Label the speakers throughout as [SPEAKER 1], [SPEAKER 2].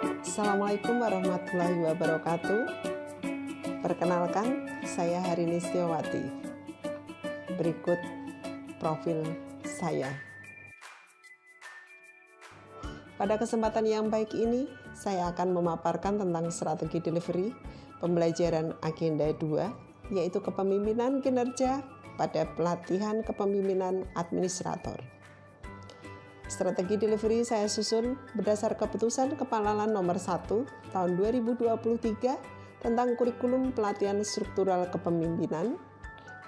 [SPEAKER 1] Assalamualaikum warahmatullahi wabarakatuh. Perkenalkan, saya Harini Setiawati. Berikut profil saya. Pada kesempatan yang baik ini, saya akan memaparkan tentang strategi delivery pembelajaran agenda 2, yaitu kepemimpinan kinerja pada pelatihan kepemimpinan administrator. Strategi delivery saya susun berdasar keputusan Kepala Nomor 1 tahun 2023 tentang kurikulum pelatihan struktural kepemimpinan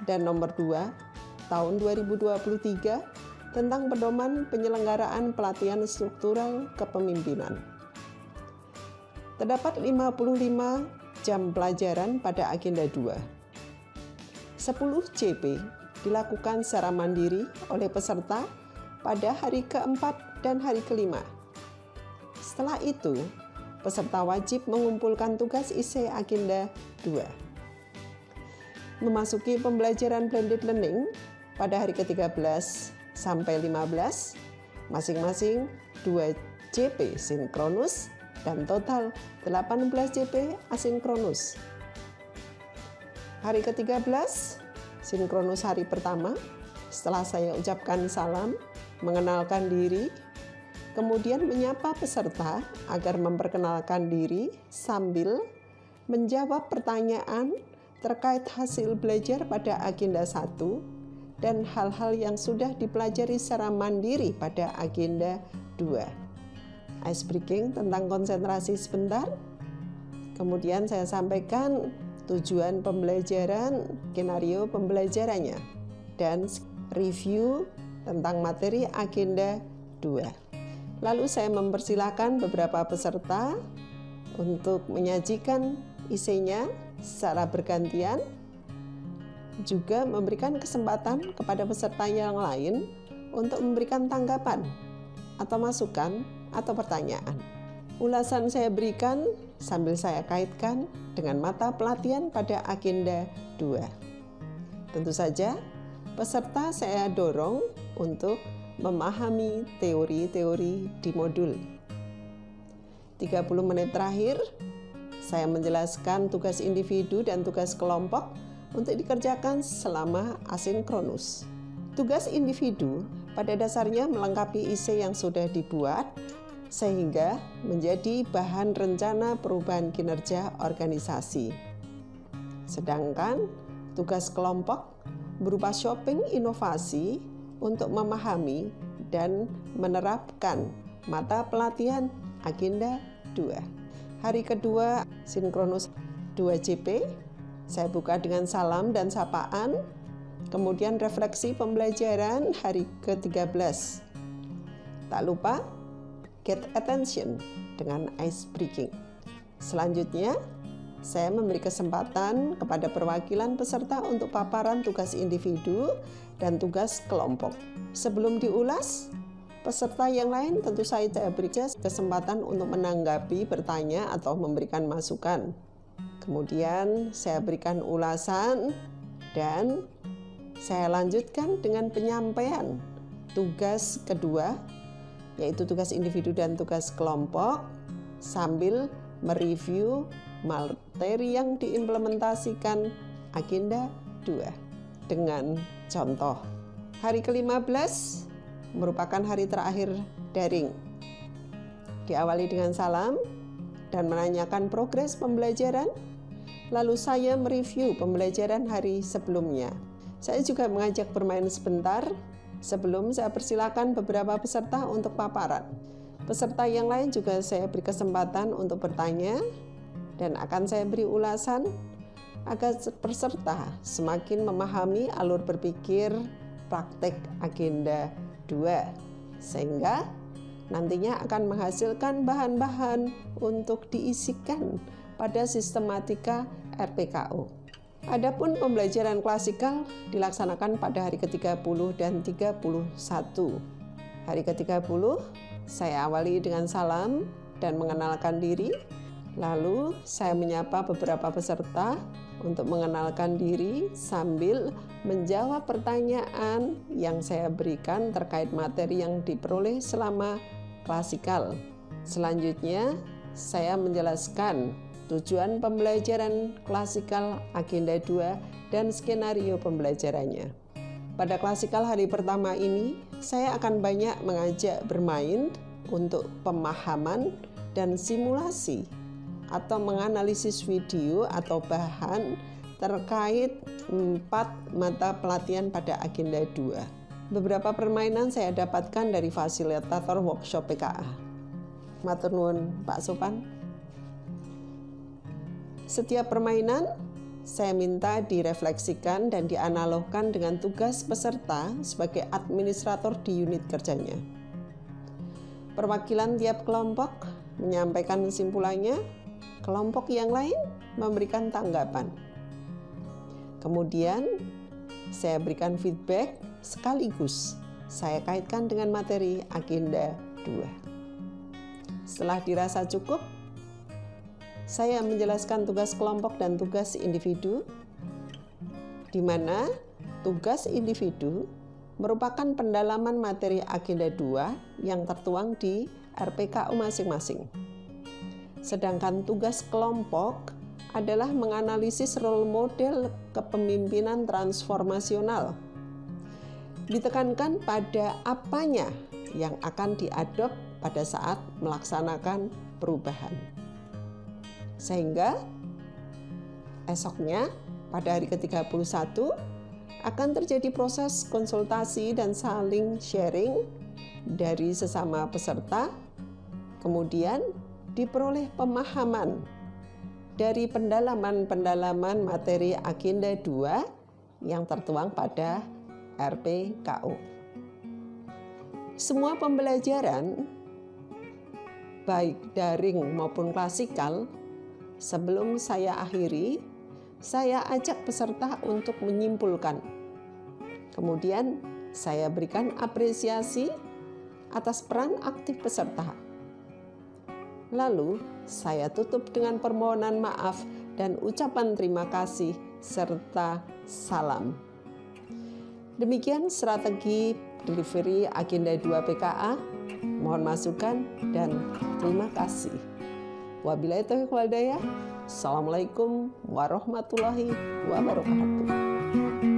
[SPEAKER 1] dan Nomor 2 tahun 2023 tentang pedoman penyelenggaraan pelatihan struktural kepemimpinan. Terdapat 55 jam pelajaran pada agenda 2. 10 JP dilakukan secara mandiri oleh peserta pada hari keempat dan hari kelima. Setelah itu, peserta wajib mengumpulkan tugas IC agenda 2. Memasuki pembelajaran blended learning pada hari ke-13 sampai 15, masing-masing 2 JP sinkronus dan total 18 JP asinkronus. Hari ke-13, sinkronus hari pertama, setelah saya ucapkan salam, mengenalkan diri, kemudian menyapa peserta agar memperkenalkan diri sambil menjawab pertanyaan terkait hasil belajar pada agenda 1 dan hal-hal yang sudah dipelajari secara mandiri pada agenda 2. Ice breaking tentang konsentrasi sebentar. Kemudian saya sampaikan tujuan pembelajaran, skenario pembelajarannya, dan review tentang materi agenda 2. Lalu saya mempersilahkan beberapa peserta untuk menyajikan isinya secara bergantian, juga memberikan kesempatan kepada peserta yang lain untuk memberikan tanggapan atau masukan atau pertanyaan. Ulasan saya berikan sambil saya kaitkan dengan mata pelatihan pada agenda 2. Tentu saja, peserta saya dorong untuk memahami teori-teori di modul. 30 menit terakhir, saya menjelaskan tugas individu dan tugas kelompok untuk dikerjakan selama asinkronus. Tugas individu pada dasarnya melengkapi IC yang sudah dibuat sehingga menjadi bahan rencana perubahan kinerja organisasi. Sedangkan tugas kelompok berupa shopping inovasi untuk memahami dan menerapkan mata pelatihan agenda 2. Hari kedua sinkronus 2 JP, saya buka dengan salam dan sapaan, kemudian refleksi pembelajaran hari ke-13. Tak lupa get attention dengan ice breaking. Selanjutnya, saya memberi kesempatan kepada perwakilan peserta untuk paparan tugas individu dan tugas kelompok. Sebelum diulas, peserta yang lain tentu saja berikan kesempatan untuk menanggapi, bertanya, atau memberikan masukan. Kemudian saya berikan ulasan dan saya lanjutkan dengan penyampaian tugas kedua, yaitu tugas individu dan tugas kelompok, sambil mereview materi yang diimplementasikan agenda 2 dengan contoh. Hari ke-15 merupakan hari terakhir daring. Diawali dengan salam dan menanyakan progres pembelajaran. Lalu saya mereview pembelajaran hari sebelumnya. Saya juga mengajak bermain sebentar sebelum saya persilakan beberapa peserta untuk paparan. Peserta yang lain juga saya beri kesempatan untuk bertanya dan akan saya beri ulasan agar peserta semakin memahami alur berpikir praktek agenda 2 sehingga nantinya akan menghasilkan bahan-bahan untuk diisikan pada sistematika RPKO. Adapun pembelajaran klasikal dilaksanakan pada hari ke-30 dan 31. Hari ke-30 saya awali dengan salam dan mengenalkan diri. Lalu saya menyapa beberapa peserta untuk mengenalkan diri sambil menjawab pertanyaan yang saya berikan terkait materi yang diperoleh selama klasikal. Selanjutnya, saya menjelaskan tujuan pembelajaran klasikal agenda 2 dan skenario pembelajarannya. Pada klasikal hari pertama ini, saya akan banyak mengajak bermain untuk pemahaman dan simulasi atau menganalisis video atau bahan terkait 4 mata pelatihan pada agenda 2. Beberapa permainan saya dapatkan dari fasilitator workshop PKA. Matur nuwun Pak Sopan. Setiap permainan saya minta direfleksikan dan dianalogkan dengan tugas peserta sebagai administrator di unit kerjanya. Perwakilan tiap kelompok menyampaikan kesimpulannya, kelompok yang lain memberikan tanggapan. Kemudian saya berikan feedback sekaligus saya kaitkan dengan materi agenda 2. Setelah dirasa cukup, saya menjelaskan tugas kelompok dan tugas individu, di mana tugas individu merupakan pendalaman materi agenda 2 yang tertuang di RPKU masing-masing. Sedangkan tugas kelompok adalah menganalisis role model kepemimpinan transformasional. Ditekankan pada apanya yang akan diadop pada saat melaksanakan perubahan. Sehingga esoknya pada hari ke-31 akan terjadi proses konsultasi dan saling sharing dari sesama peserta, kemudian diperoleh pemahaman dari pendalaman materi agenda 2 yang tertuang pada RPKU. Semua pembelajaran, baik daring maupun klasikal, sebelum saya akhiri, saya ajak peserta untuk menyimpulkan. Kemudian saya berikan apresiasi atas peran aktif peserta. Lalu saya tutup dengan permohonan maaf dan ucapan terima kasih serta salam. Demikian strategi delivery agenda 2 PKA. Mohon masukan dan terima kasih. Wabillahi taufiq wal hidayah. Assalamualaikum warahmatullahi wabarakatuh.